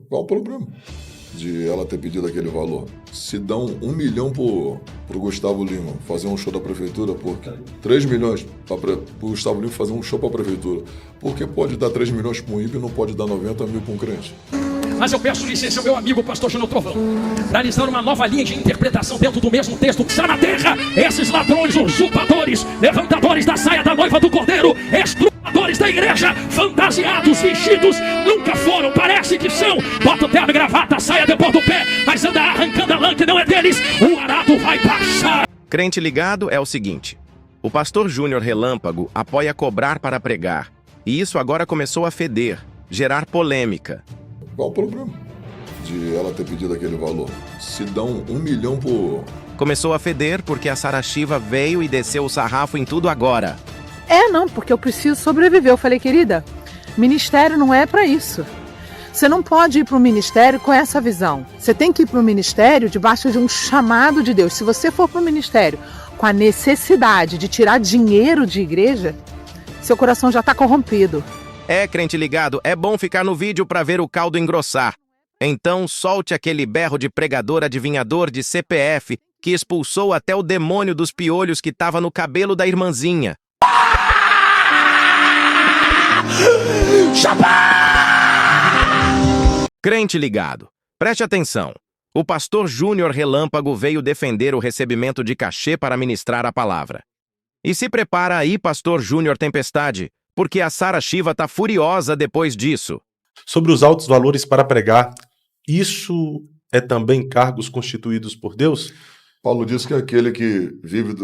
Qual o problema de ela ter pedido aquele valor? Se dão 1 milhão pro Gustavo Lima fazer um show da prefeitura, por 3 milhões pro Gustavo Lima fazer um show pra prefeitura, por que pode dar 3 milhões pra um ímpio e não pode dar 90 mil pra um crente? Mas eu peço licença ao meu amigo pastor Júnior Trovão para lhes dar uma nova linha de interpretação dentro do mesmo texto que está na terra. Esses ladrões, usurpadores, levantadores da saia da noiva do cordeiro, estrupadores da igreja, fantasiados, vestidos, nunca foram, parece que são. Bota o terno e gravata, saia depois do pé, mas anda arrancando a lã que não é deles. O arado vai passar. Crente ligado é o seguinte: o pastor Júnior Relâmpago apoia cobrar para pregar, e isso agora começou a feder, gerar polêmica. Qual o problema de ela ter pedido aquele valor? Se dão 1 milhão Começou a feder porque a Sara Shiva veio e desceu o sarrafo em tudo agora. Não, porque eu preciso sobreviver. Eu falei, querida, ministério não é pra isso. Você não pode ir para o ministério com essa visão. Você tem que ir para o ministério debaixo de um chamado de Deus. Se você for para o ministério com a necessidade de tirar dinheiro de igreja, seu coração já está corrompido. Crente ligado, é bom ficar no vídeo para ver o caldo engrossar. Então solte aquele berro de pregador adivinhador de CPF que expulsou até o demônio dos piolhos que estava no cabelo da irmãzinha. Crente ligado, preste atenção. O pastor Júnior Relâmpago veio defender o recebimento de cachê para ministrar a palavra. E se prepara aí, pastor Júnior Tempestade, porque a Sara Shiva tá furiosa depois disso. Sobre os altos valores para pregar, isso é também cargos constituídos por Deus? Paulo diz que aquele que vive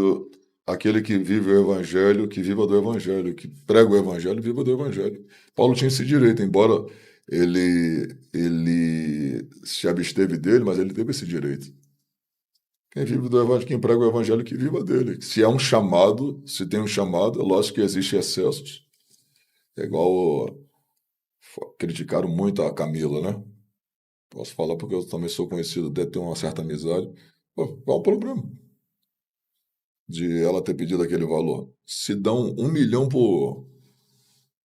o evangelho, que viva do evangelho, que prega o evangelho, viva do evangelho. Paulo tinha esse direito, embora ele se absteve dele, mas ele teve esse direito. Quem vive do evangelho, quem prega o evangelho, que viva dele. Se é um chamado, se tem um chamado, é lógico que existem excessos. É igual criticaram muito a Camila, né? Posso falar porque eu também sou conhecido, deve ter uma certa amizade. Qual o problema de ela ter pedido aquele valor? Se dão 1 milhão pro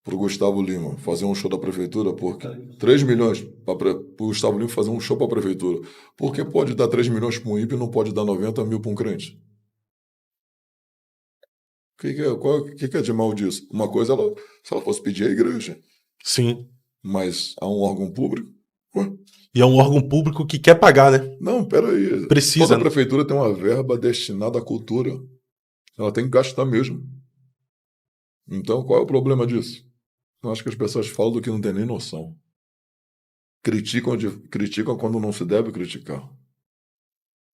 Gustavo Lima fazer um show da prefeitura, por 3 milhões pro Gustavo Lima fazer um show pra prefeitura, por que pode dar 3 milhões para um ímpio e não pode dar 90 mil para um crente? O que é de mal disso? Uma coisa, se ela fosse pedir à igreja. Sim. Mas há um órgão público. E é um órgão público que quer pagar, né? Não, peraí. Precisa. Toda prefeitura tem uma verba destinada à cultura. Ela tem que gastar mesmo. Então, qual é o problema disso? Eu acho que as pessoas falam do que não tem nem noção. Criticam quando não se deve criticar.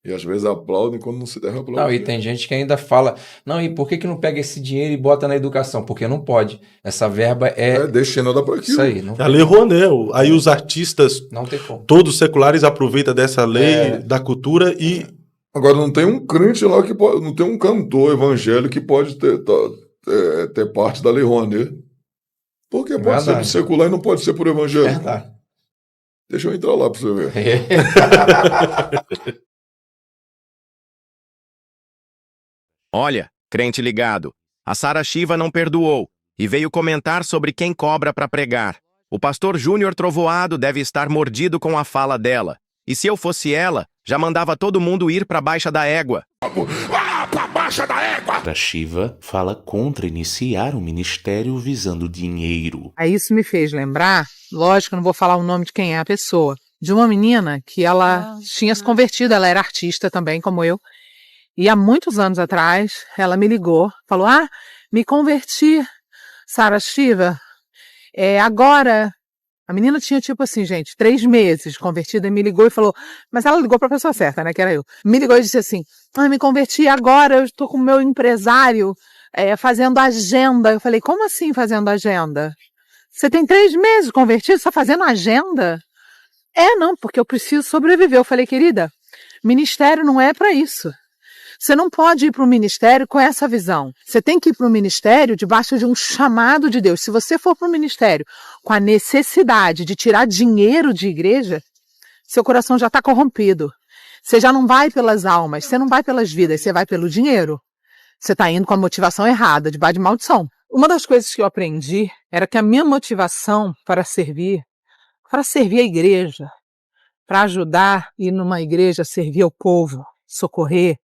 E às vezes aplaudem quando não se deve aplaudir. Não, e tem gente que ainda fala, não, e por que não pega esse dinheiro e bota na educação? Porque não pode. Essa verba é destinada para aquilo. Isso aí. Não a Lei Rouanet. Aí os artistas, não tem como. Todos seculares, aproveitam dessa lei da cultura e... Agora, não tem um crente lá que pode... Não tem um cantor evangélico que pode ter parte da Lei Rouanet. Porque pode ser do secular e não pode ser por evangélico. Verdade. Deixa eu entrar lá para você ver. Olha, crente ligado, a Sara Shiva não perdoou e veio comentar sobre quem cobra para pregar. O pastor Júnior Trovoado deve estar mordido com a fala dela. E se eu fosse ela, já mandava todo mundo ir para Baixa da Égua. Pra Baixa da Égua! Sara Shiva fala contra iniciar um ministério visando dinheiro. Aí isso me fez lembrar, lógico, eu não vou falar o nome de quem é a pessoa, de uma menina que ela tinha se convertido, ela era artista também, como eu. E há muitos anos atrás, ela me ligou, falou, me converti, Sara Shiva, agora... A menina tinha, tipo assim, gente, 3 meses convertida e me ligou e falou, mas ela ligou para a pessoa certa, né, que era eu. Me ligou e disse assim, me converti agora, eu estou com o meu empresário fazendo agenda. Eu falei, como assim fazendo agenda? Você tem 3 meses convertido, você está fazendo agenda? Não, porque eu preciso sobreviver. Eu falei, querida, ministério não é para isso. Você não pode ir para o ministério com essa visão. Você tem que ir para o ministério debaixo de um chamado de Deus. Se você for para o ministério com a necessidade de tirar dinheiro de igreja, seu coração já está corrompido. Você já não vai pelas almas, você não vai pelas vidas, você vai pelo dinheiro. Você está indo com a motivação errada, debaixo de maldição. Uma das coisas que eu aprendi era que a minha motivação para servir para servir a igreja, para ajudar e numa igreja servir ao povo, socorrer.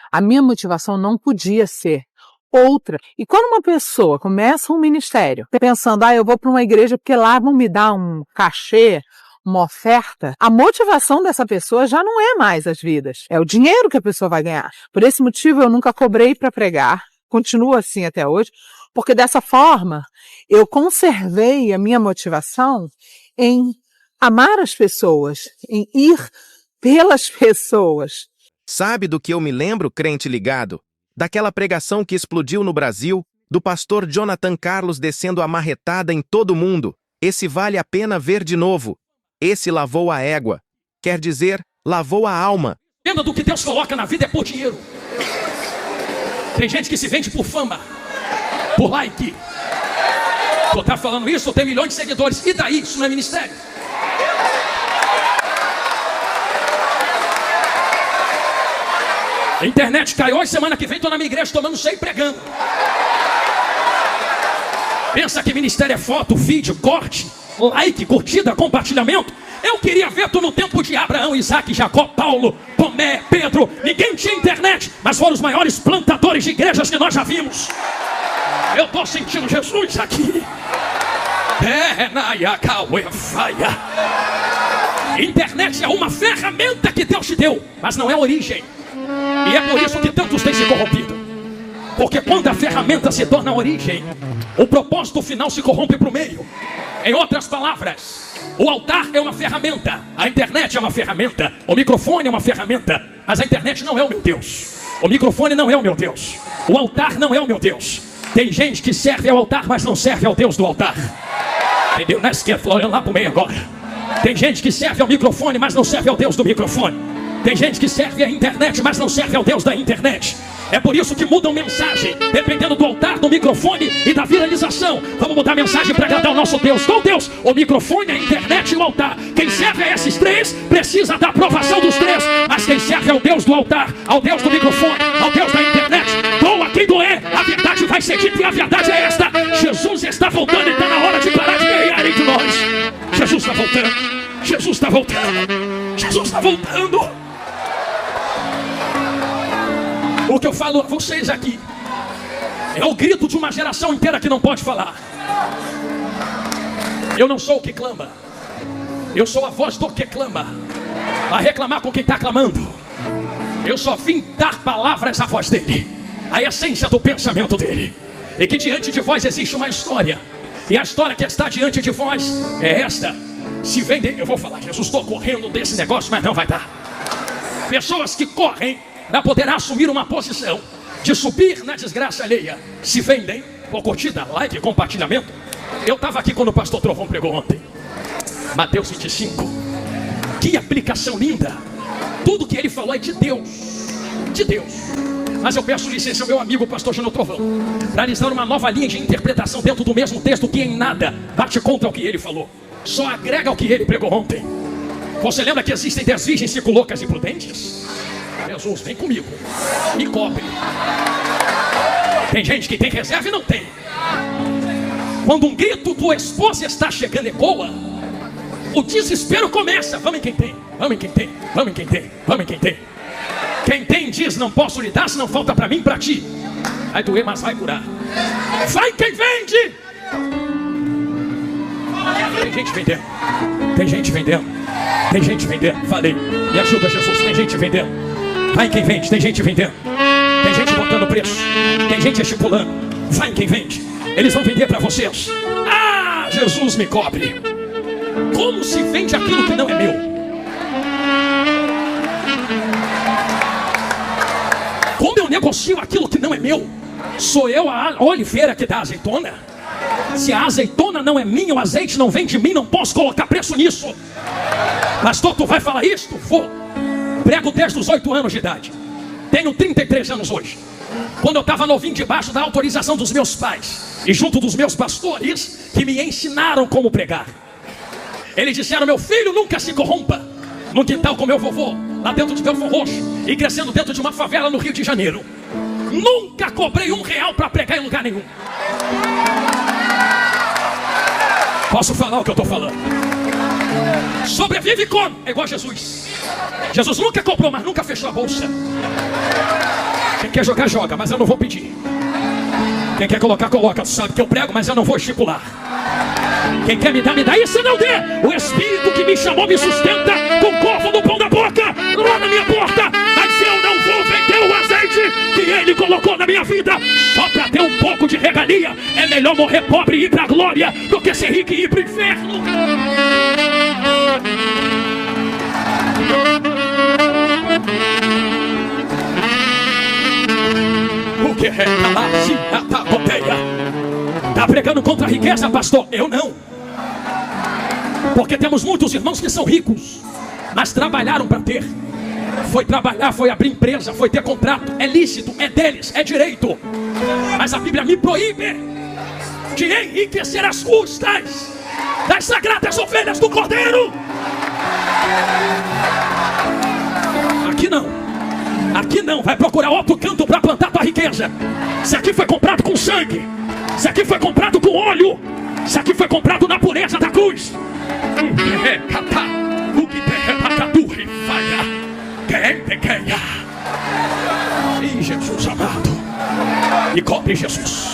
A minha motivação não podia ser outra. E quando uma pessoa começa um ministério pensando, eu vou para uma igreja porque lá vão me dar um cachê, uma oferta, a motivação dessa pessoa já não é mais as vidas, é o dinheiro que a pessoa vai ganhar. Por esse motivo eu nunca cobrei para pregar, continuo assim até hoje, porque dessa forma eu conservei a minha motivação em amar as pessoas, em ir pelas pessoas. Sabe do que eu me lembro, crente ligado? Daquela pregação que explodiu no Brasil, do pastor Jonathan Carlos descendo a marretada em todo mundo. Esse vale a pena ver de novo. Esse lavou a égua. Quer dizer, lavou a alma. Venda do que Deus coloca na vida é por dinheiro. Tem gente que se vende por fama, por like. Tu tá falando isso, tem milhões de seguidores. E daí? Isso não é ministério. A internet caiu hoje, semana que vem tô na minha igreja tomando cheio e pregando. Pensa que ministério é foto, vídeo, corte, like, curtida, compartilhamento? Eu queria ver tu no tempo de Abraão, Isaac, Jacó, Paulo, Tomé, Pedro. Ninguém tinha internet, mas foram os maiores plantadores de igrejas que nós já vimos. Eu tô sentindo Jesus aqui. Internet é uma ferramenta que Deus te deu, mas não é a origem. E é por isso que tantos têm se corrompido. Porque quando a ferramenta se torna a origem, o propósito final se corrompe para o meio. Em outras palavras, o altar é uma ferramenta, a internet é uma ferramenta, o microfone é uma ferramenta, mas a internet não é o meu Deus. O microfone não é o meu Deus. O altar não é o meu Deus. Tem gente que serve ao altar, mas não serve ao Deus do altar. Entendeu? Não é esquerda, olhando lá para o meio agora. Tem gente que serve ao microfone, mas não serve ao Deus do microfone. Tem gente que serve à internet, mas não serve ao Deus da internet. É por isso que mudam mensagem, dependendo do altar, do microfone e da viralização. Vamos mudar mensagem para agradar o nosso Deus. Qual Deus? O microfone, a internet e o altar. Quem serve a esses três precisa da aprovação dos três. Mas quem serve ao Deus do altar, ao Deus do microfone, ao Deus da internet, doa quem doer, a verdade vai ser dita e a verdade é esta: Jesus está voltando e está na hora de parar de guerrear entre nós. Jesus está voltando. Jesus está voltando. Jesus está voltando. O que eu falo a vocês aqui é o grito de uma geração inteira que não pode falar. Eu não sou o que clama, eu sou a voz do que clama, a reclamar com quem está clamando. Eu só vim dar palavras à voz dele, a essência do pensamento dele. E que diante de vós existe uma história, e a história que está diante de vós é esta. Se vendem, eu vou falar, Jesus, estou correndo desse negócio, mas não vai dar. Pessoas que correm para poder assumir uma posição de subir na desgraça alheia, se vendem por curtida, like, compartilhamento. Eu estava aqui quando o pastor Trovão pregou ontem, Mateus 25. Que aplicação linda. Tudo que ele falou é de Deus, de Deus. Mas eu peço licença ao meu amigo pastor Júnior Trovão para lhes dar uma nova linha de interpretação dentro do mesmo texto, que em nada bate contra o que ele falou, só agrega ao que ele pregou ontem. Você lembra que existem 10 virgens circuloucas e prudentes? Jesus, vem comigo, me cobre. Tem gente que tem reserva e não tem. Quando um grito tua esposa está chegando ecoa, o desespero começa. Vamos em quem tem, vamos em quem tem, vamos em quem tem, vamos em quem tem. Quem tem diz, não posso lhe dar, se não falta para mim, para ti. Vai doer, mas vai curar. Vai quem vende. Tem gente vendendo, tem gente vendendo, tem gente vendendo. Falei, me ajuda, Jesus, tem gente vendendo. Vai em quem vende, tem gente vendendo. Tem gente botando preço, tem gente estipulando. Vai em quem vende, eles vão vender para vocês. Ah, Jesus, me cobre. Como se vende aquilo que não é meu? Como eu negocio aquilo que não é meu? Sou eu a oliveira que dá azeitona? Se a azeitona não é minha, o azeite não vem de mim, não posso colocar preço nisso. Pastor, tu vai falar isso? Vou. Prego desde os 8 anos de idade. Tenho 33 anos hoje. Quando eu estava novinho, debaixo da autorização dos meus pais e junto dos meus pastores, que me ensinaram como pregar. Eles disseram: meu filho, nunca se corrompa. Num quintal com meu vovô, lá dentro de Belfor Roxo, e crescendo dentro de uma favela no Rio de Janeiro. Nunca cobrei R$1 para pregar em lugar nenhum. Posso falar o que eu estou falando? Sobrevive como? É igual Jesus. Jesus nunca comprou, mas nunca fechou a bolsa. Quem quer jogar, joga, mas eu não vou pedir. Quem quer colocar, coloca. Sabe que eu prego, mas eu não vou estipular. Quem quer me dar, me dá. E se não der, o Espírito que me chamou me sustenta com corvo no pão da boca, lá na minha porta. Mas eu não vou vender o azeite que Ele colocou na minha vida só pra ter um pouco de regalia. É melhor morrer pobre e ir pra glória do que ser rico e ir pro inferno. O que é tá pregando contra a riqueza, pastor? Eu não. Porque temos muitos irmãos que são ricos, mas trabalharam para ter. Foi trabalhar, foi abrir empresa, foi ter contrato. É lícito, é deles, é direito. Mas a Bíblia me proíbe de enriquecer às custas das sagradas ovelhas do Cordeiro. Aqui não. Aqui não, vai procurar outro canto para plantar tua riqueza. Isso aqui foi comprado com sangue. Isso aqui foi comprado com óleo. Isso aqui foi comprado na pureza da cruz. E Jesus amado, e cobre Jesus.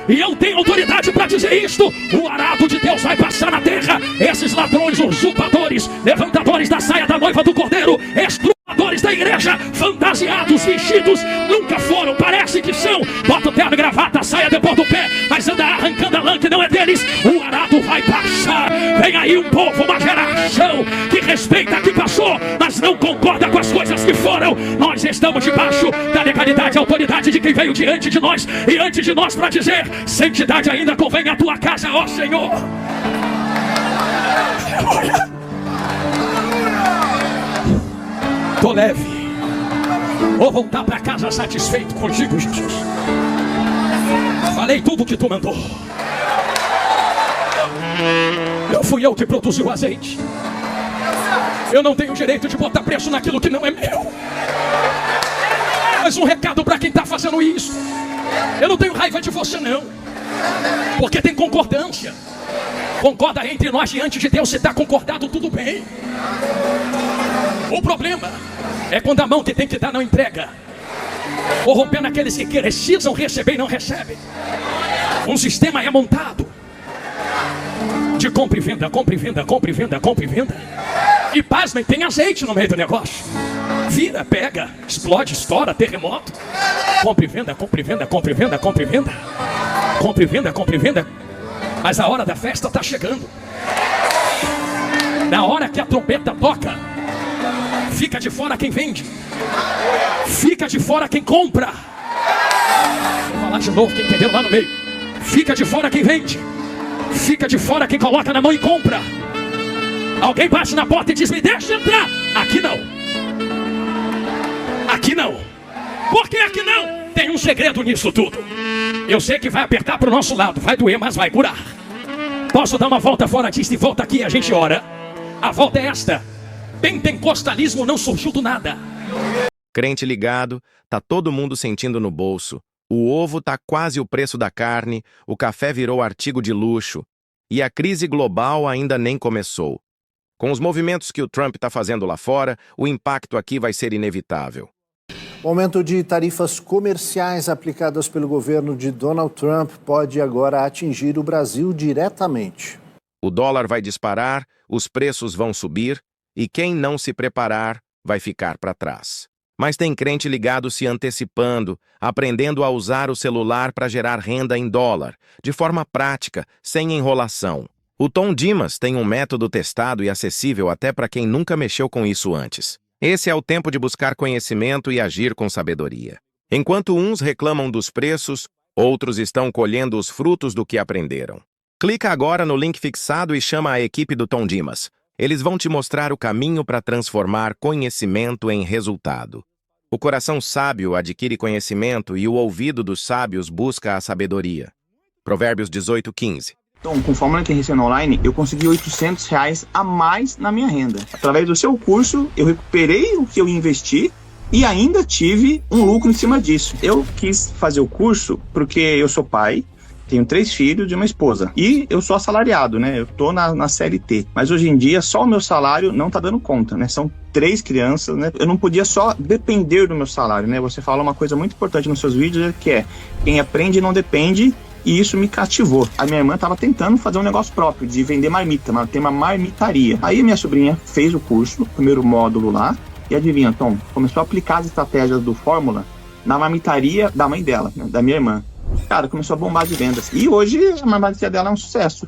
E eu tenho autoridade para dizer isto. O arado de Deus vai passar na terra. Esses ladrões, usurpadores, levantadores da saia da noiva do Cordeiro, estrupadores da igreja, fantasiados, vestidos, nunca foram, parece que são. Bota o terno e gravata, a saia depois do pé, mas anda arrancando a lã que não é deles. O arado vai passar. Vem aí um povo, uma geração que respeita a que passou, mas não concorda com as coisas que foram. Nós estamos debaixo da legalidade e autoridade de quem veio diante de nós e antes de nós para dizer: santidade ainda convém à tua casa, ó Senhor. Tô leve. Vou voltar para casa satisfeito contigo, Jesus. Falei tudo o que tu mandou. Não fui eu que produzi o azeite. Eu não tenho direito de botar preço naquilo que não é meu. Mas um recado para quem está fazendo isso: eu não tenho raiva de você não, porque tem concordância. Concorda entre nós diante de Deus. Se está concordado, tudo bem. O problema é quando a mão que tem que dar não entrega, corrompendo aqueles que precisam receber e não recebem. Um sistema é montado de compra e venda, compra e venda, compra e venda, compra e venda. E pasmem, tem azeite no meio do negócio. Vira, pega, explode, estoura, terremoto. Compra e venda, compra e venda, compra e venda, compra e venda. Compra e venda, compra e venda. Mas a hora da festa está chegando. Na hora que a trombeta toca, fica de fora quem vende, fica de fora quem compra. Vou falar de novo, quem entendeu lá no meio. Fica de fora quem vende, fica de fora quem coloca na mão e compra. Alguém bate na porta e diz: me deixa entrar. Aqui não. Aqui não. Por que aqui não? Tem um segredo nisso tudo. Eu sei que vai apertar pro nosso lado, vai doer, mas vai curar. Posso dar uma volta fora disso e volta aqui e a gente ora. A volta é esta: pentecostalismo não surgiu do nada. Crente ligado, tá todo mundo sentindo no bolso. O ovo tá quase o preço da carne, o café virou artigo de luxo. E a crise global ainda nem começou. Com os movimentos que o Trump tá fazendo lá fora, o impacto aqui vai ser inevitável. O aumento de tarifas comerciais aplicadas pelo governo de Donald Trump pode agora atingir o Brasil diretamente. O dólar vai disparar, os preços vão subir, e quem não se preparar vai ficar para trás. Mas tem crente ligado se antecipando, aprendendo a usar o celular para gerar renda em dólar, de forma prática, sem enrolação. O Tom Dimas tem um método testado e acessível até para quem nunca mexeu com isso antes. Esse é o tempo de buscar conhecimento e agir com sabedoria. Enquanto uns reclamam dos preços, outros estão colhendo os frutos do que aprenderam. Clica agora no link fixado e chama a equipe do Tom Dimas. Eles vão te mostrar o caminho para transformar conhecimento em resultado. O coração sábio adquire conhecimento e o ouvido dos sábios busca a sabedoria. Provérbios 18:15. Então, com Fórmula Inteligência Online, eu consegui R$800 a mais na minha renda. Através do seu curso, eu recuperei o que eu investi e ainda tive um lucro em cima disso. Eu quis fazer o curso porque eu sou pai, tenho 3 filhos e uma esposa. E eu sou assalariado, né? Eu tô na CLT. Mas hoje em dia, só o meu salário não tá dando conta, né? São 3 crianças, né? Eu não podia só depender do meu salário, né? Você fala uma coisa muito importante nos seus vídeos, que é quem aprende não depende. E isso me cativou. A minha irmã estava tentando fazer um negócio próprio, de vender marmita, mas tem uma marmitaria. Aí minha sobrinha fez o curso, o primeiro módulo lá, e adivinha, Tom, começou a aplicar as estratégias do Fórmula na marmitaria da mãe dela, né, da minha irmã. Cara, começou a bombar de vendas. E hoje a marmitaria dela é um sucesso.